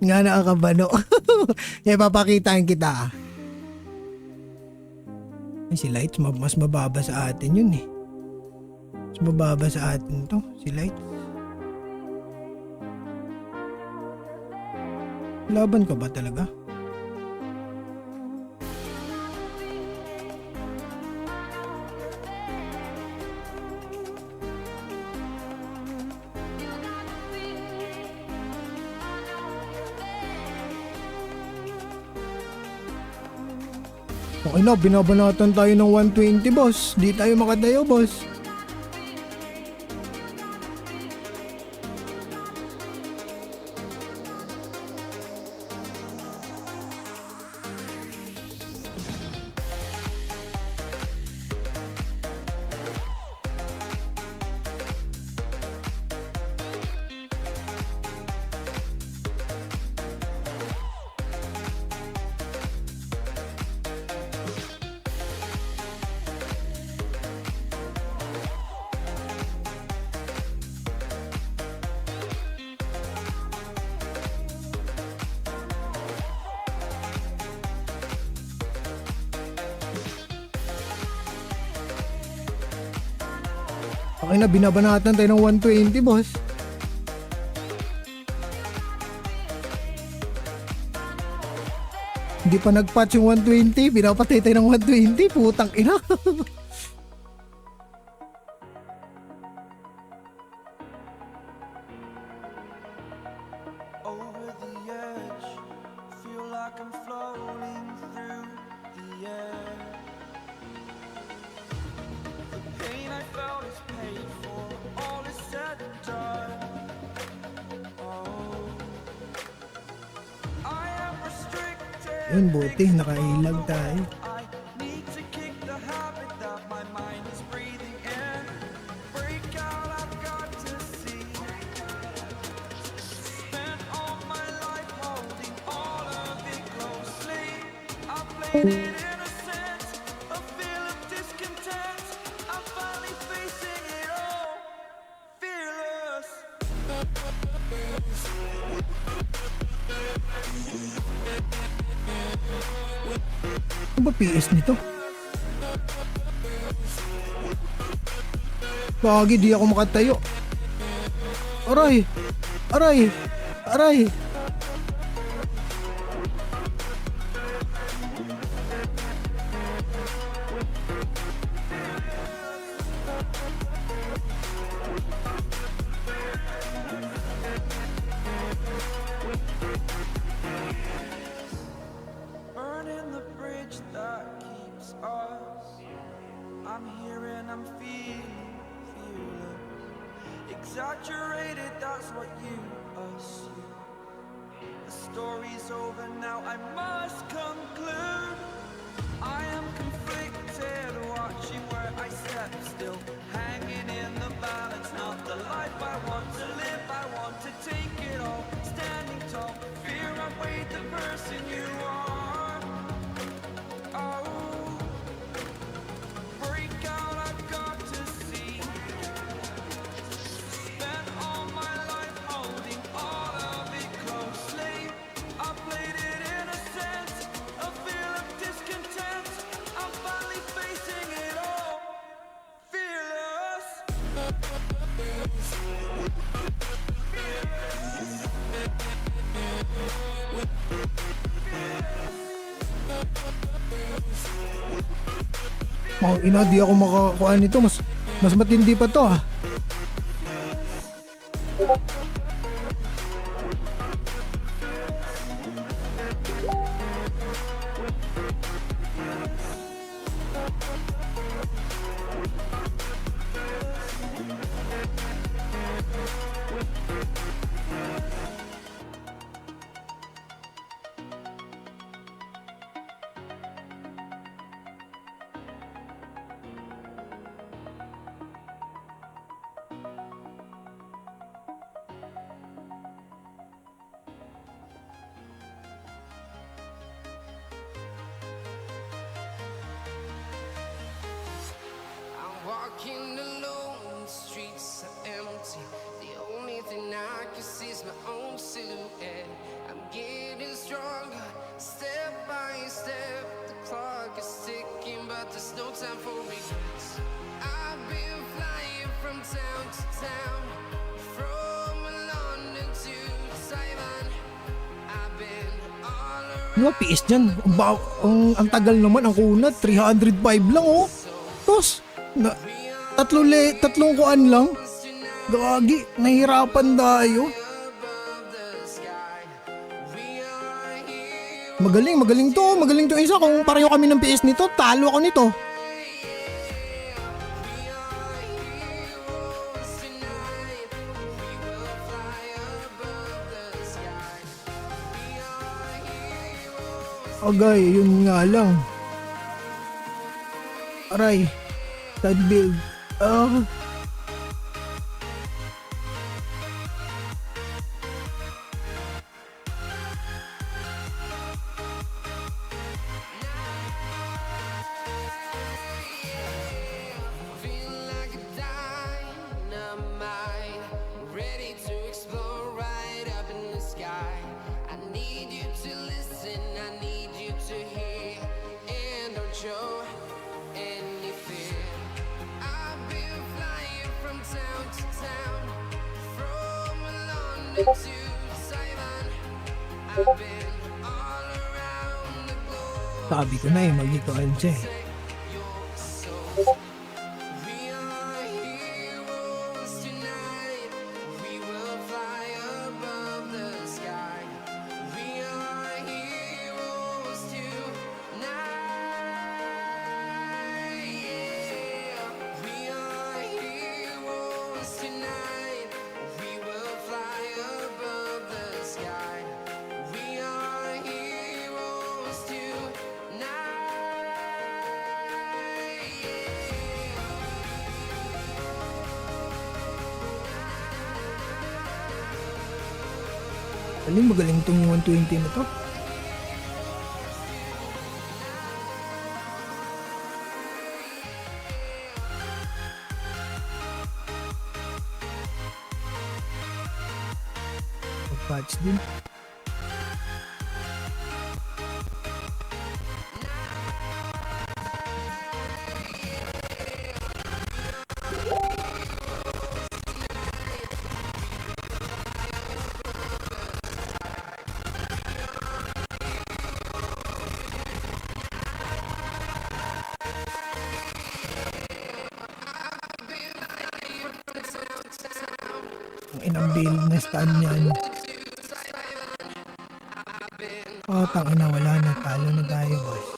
Nga nakakabano. Eh, papakitaan kita. Ay, si Lights, mas mababa sa atin yun eh. Mas mababa sa atin to, si Lights. Laban ka ba talaga? Okay na, binabanatan tayo ng 120, boss. Di tayo makatayo, boss. Okay na, binabanatan tayo ng 120, boss. Hindi pa nag-patch yung 120, pinapatay tayo ng 120, putang ina. Over the edge, feel like I'm floating through the air. The pain I felt is paid for, all is said and done. Oh, I am restricted. Yun, buti, nakailag tayo. I need to kick the habit that my mind is breathing in. Break out, I've got to see. Spent all my life holding all of it closely. I played it innocent, a feel of discontent. I'm finally facing it all, fearless. Ano ba PS nito? Bagi, di ako makatayo. Aray! Aray! Aray! Burning the bridge that keeps us. I'm here and I'm feeling fearless. Exaggerated, that's what you assume. The story's over now, I must conclude. I am conflicted, watching where I step still. Hanging in the balance, not the life I want to live. I want to take it all, standing tall. Fear I've weighed the person you are. Oh, break out, I've got to see. Spent all my life holding all of it closely. I played it innocent, a feel of discontent. I'm finally facing it all, fearless. Oh, ina, di ako makakuha nito. Mas matindi pa to ah. Walking alone, the streets are empty. The only thing I can see is my own silhouette. I'm getting Di ba, PS dyan. Ang tagal naman, ang kunat, 305 lang oh. Tapos, tatlong kuan lang. Gagi, nahirapan tayo. Magaling to isa. Kung pareho kami ng PS nito, talo ako nito. Agay, yun nga lang. Aray, sad build. Dynamite, ready to explode right up in the sky. I need you to listen, I need you to hear, and don't show any fear. I've been flying from town to town, from London to Taiwan. I've been all around the globe. Sabi ko na magikuan siya eh. We are heroes tonight. We will fly above the sky. We are heroes tonight. Yeah. We are heroes tonight. We will fly above the sky. We are heroes tonight. Magaling tong 120 na to. Patch din. Ang inang build na stand yan. Oh, tangina, wala na. Talo na tayo, boss.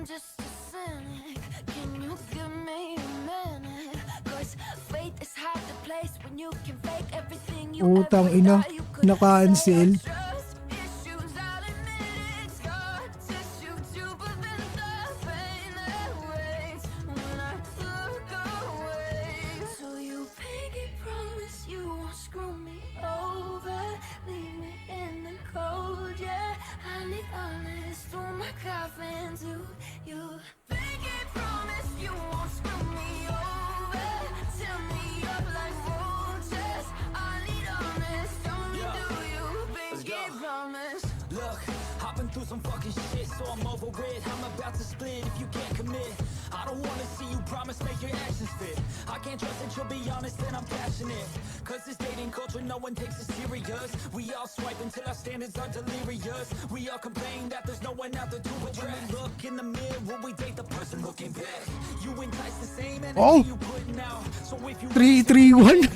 I'm just a cynic. Can you give me a minute? 'Cause faith is hard to place when you can fake everything you Utang ever ina, thought you could na-cancel. say. Trust issues, I'll admit it. Scar tissue to prevent the pain that waits when I look away. So you pinky promise you won't screw me over, leave me in the cold, yeah. I need honest through my coffin to you. Pinky promise you won't screw me over, tear me up like roaches. I need honest, don't do you. Pinky promise. Look, I've been through some fucking shit, so I'm over it. I'm about to split if you can't commit. I don't wanna see you promise, make your actions fit. I can't trust that you'll be honest and I'm passionate. 'Cause this dating culture, no one takes it serious. We all swipe until our standards are delirious. We all complain that there's no one out there to address. When we look in the mirror, we date the person looking back. You entice the same energy Oh. you putting out. So if you 331.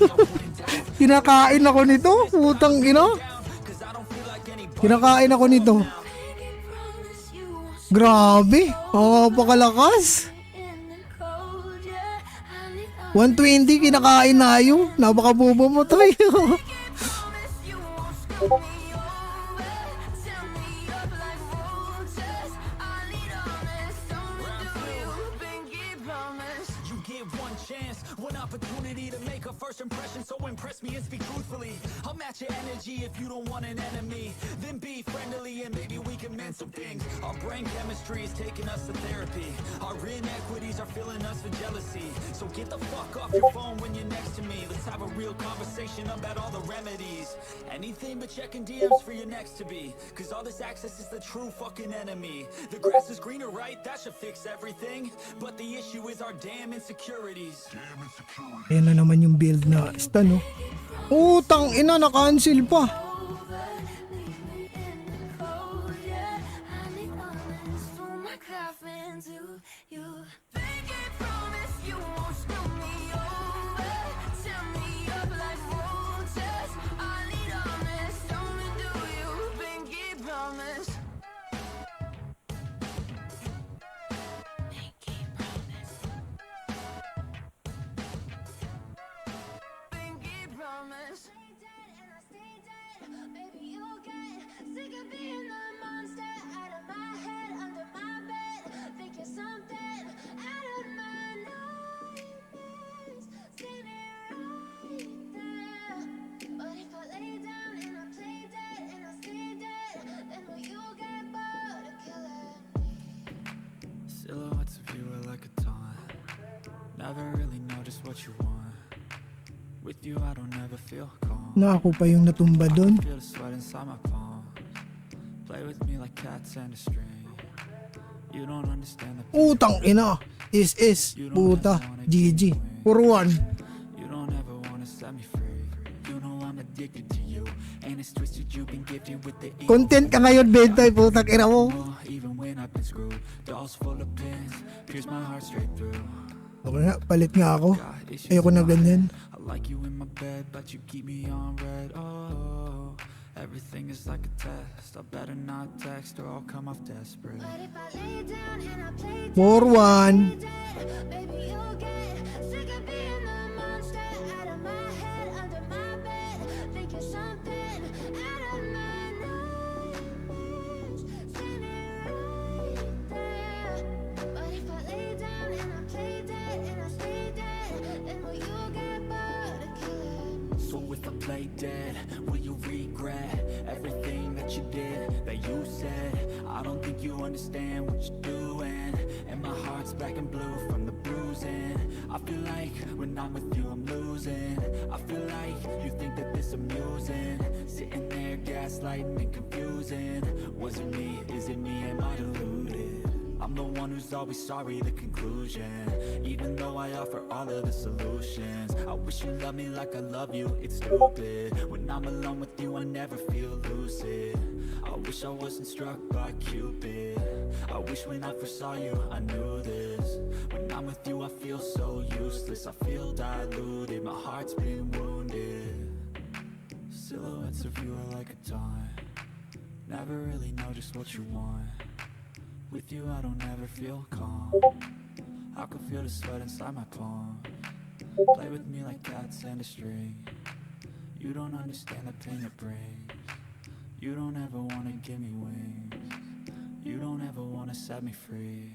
Kinakain ako nito. Putang ina. down, 'cause I don't feel like anybody Kinakain ako nito. Pinky promise you won't Grabe. Napakalakas. in the cold, yeah. I need 120 kinakain na yung. Napakabobo mo tayo. promise you won't screw me over, tear me up like roaches. I need honest, don't do you. Pinky promise. You get one chance, one opportunity to make a first impression. So impress me and speak truthfully. I'll match your energy if you don't want an enemy. Then be friendly and maybe we can mend some things. Our brain chemistry is taking us to therapy. Our inequities are filling us with jealousy. So get the fuck off your phone when you're next to me. Let's have a real conversation about all the remedies. Anything but checking DMs for your next to be. 'Cause all this access is the true fucking enemy. The grass is greener, right? That should fix everything. But the issue is our damn insecurities. Ayan na naman yung build na stun, no? Utang ina, na-cancel pa. Over, leave me in the cold, yeah. I need honest through my coffin to you. Pinky promise you won't screw me over, tear me up like roaches. I need honest, don't do you. Pinky promise. Pinky promise. Pinky promise. Baby, you'll get sick of being the monster out of my head, under my bed. Think you're something out of my nightmares. Standing right there. But if I lay down and I play dead and I stay dead, then will you get bored of killing me? Silhouettes of you are like a taunt. Never really know just what you want. With you I don't ever feel calm. Na ako pa yung natumba doon. Feel the sweat inside my palms. Play with me like cats and a string. You don't understand the Utang ina. Is. Puta. GG. 4-1. You don't ever wanna set me free. You know I'm addicted to you. And it's twisted, you've been gifted with the evil. Content ka ngayon, Bentay. Putang ina mo. Even when I've been screwed. Dolls full of pins. Pierce my heart straight through. Okay nga, palit nga ako. Got issues Ayoko na of my ganyan. I like you in my bed, but you keep me on red. Oh, everything is like a test. I better not text or I'll come off desperate. But if I lay down and I play 4-1. dead, baby, you'll get sick of being the monster out of my head, under my bed. Think you're something out of my nightmares. Standing right there. But if I lay down and I play dead and I stay dead, then will you get bored of killing me? So if I play dead, will you regret everything that you did, that you said? I don't think you understand what you're doing. And my heart's black and blue from the bruising. I feel like when I'm with you I'm losing. I feel like you think that this amusing. Sitting there gaslighting and confusing. Was it me? Is it me? Am I deluded? I'm the one who's always sorry, the conclusion. Even though I offer all of the solutions, I wish you loved me like I love you, it's stupid. When I'm alone with you, I never feel lucid. I wish I wasn't struck by Cupid. I wish when I first saw you, I knew this. When I'm with you, I feel so useless. I feel diluted, my heart's been wounded. Silhouettes of you are like a taunt. Never really know just what you want. With you I don't ever feel calm. I can feel the sweat inside my palm. Play with me like cats and a string. You don't understand the pain it brings. You don't ever wanna give me wings. You don't ever wanna set me free.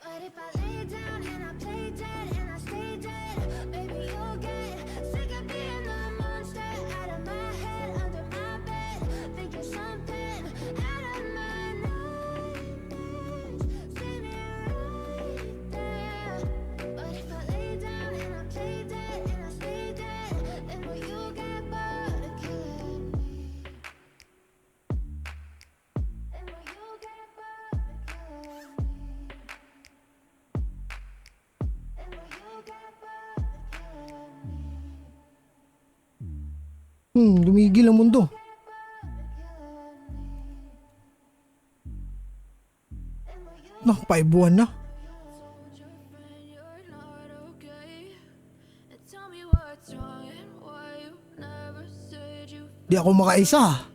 But if I lay down and I play dead and I stay dead, baby, you'll get sick of being the monster out of my head, under my bed. Think you're something out of my nightmares. See me right there. But if I lay down and I play dead and I stay dead, then will you get bored of killing me? Then will you get bored of killing me? And will you get bored of killing me? Dumigil ang mundo. Nah, 5 buwan na. Told your friend you're not okay. And tell me what's wrong and why you never said you. Di ako makaisa.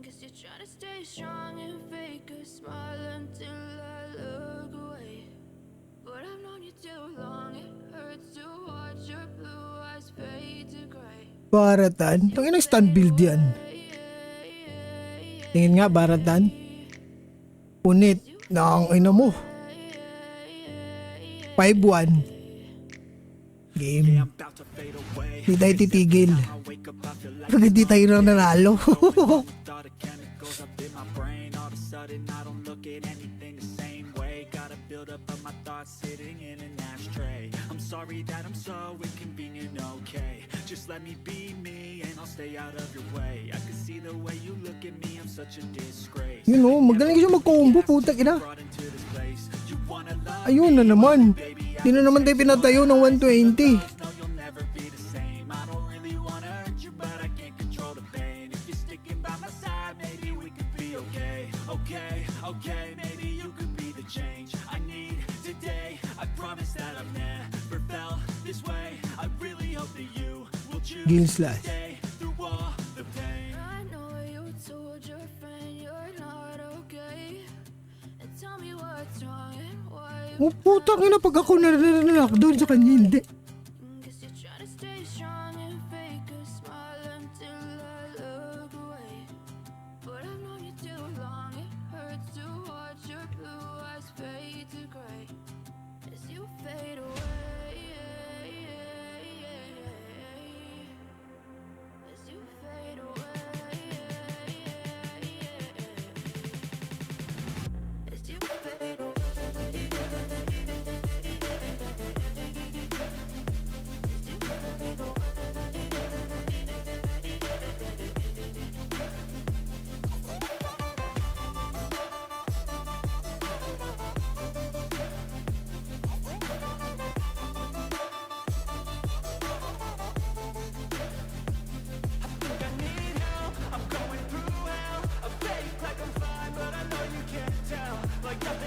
Guess you're trying to stay strong and fake a smile until I look away. But I've known you too long, it hurts to watch your blue eyes fade to gray. Baratan. Tangin ang stand build yan. Tingin nga, Baratan. Punit. Na ang ina mo. 5-1. Game. I'm about to fade away. Di tayo titigil. I wake up, I feel like Pag hindi tayo nang nanalo. thought of chemicals up in my brain. All of a sudden I don't look at anything the same way. Gotta build up of my thoughts sitting in an ashtray. I'm sorry that I'm so inconvenient, okay. Just let me be me and I'll stay out of your way. I can see the way you look at me, I'm such a disgrace. You know, magaling siya mag-combo, putak ina. Brought into this place. You wanna love Ayun na naman. Di na naman tayo pinatayo ng 120. no, you'll never be the same. I don't really wanna hurt you, but I can't control the pain. If you're sticking by my side, maybe we could be okay. Okay, maybe you could be the change I need today. I promise that I've never felt this way. I really hope that you will choose Gil to slash. stay through all the pain. I know you told your friend you're not okay. And tell me what's wrong and why you. Oh, putang ina, pag ako na-lockdown sa kanya, hindi. Guess you're trying to stay strong and fake a smile until I look away. But I've known you too long, it hurts to watch your blue eyes fade to gray as you fade away. As you fade away. As you fade away.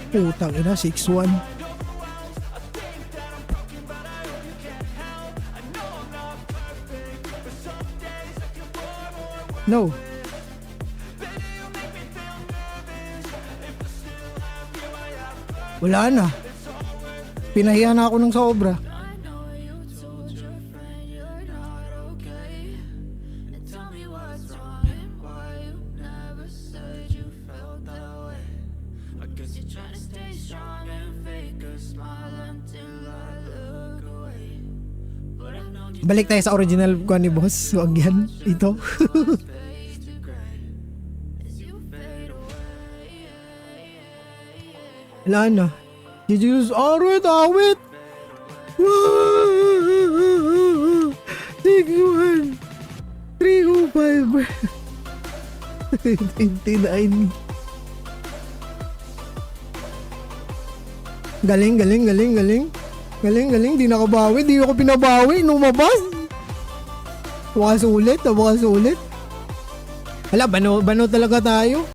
Putang ina, 6-1. No. Wala na. Pinahiya na ako ng sobra. I know you told your friend you're not okay. And tell me what's wrong and why you never said you felt that way. I guess You're trying to stay strong and fake a smile until I look away. But I've known you Balik tayo sa original ko ni boss. Huwag yan. Ito. fade to gray as you fade away. Wala na. Jesus, awit, awit. 6-1. 3-5. 29. Galing. Di nakabawi. Di ako pinabawi. Lumabas. Bukas ulit. Wala, bano talaga tayo.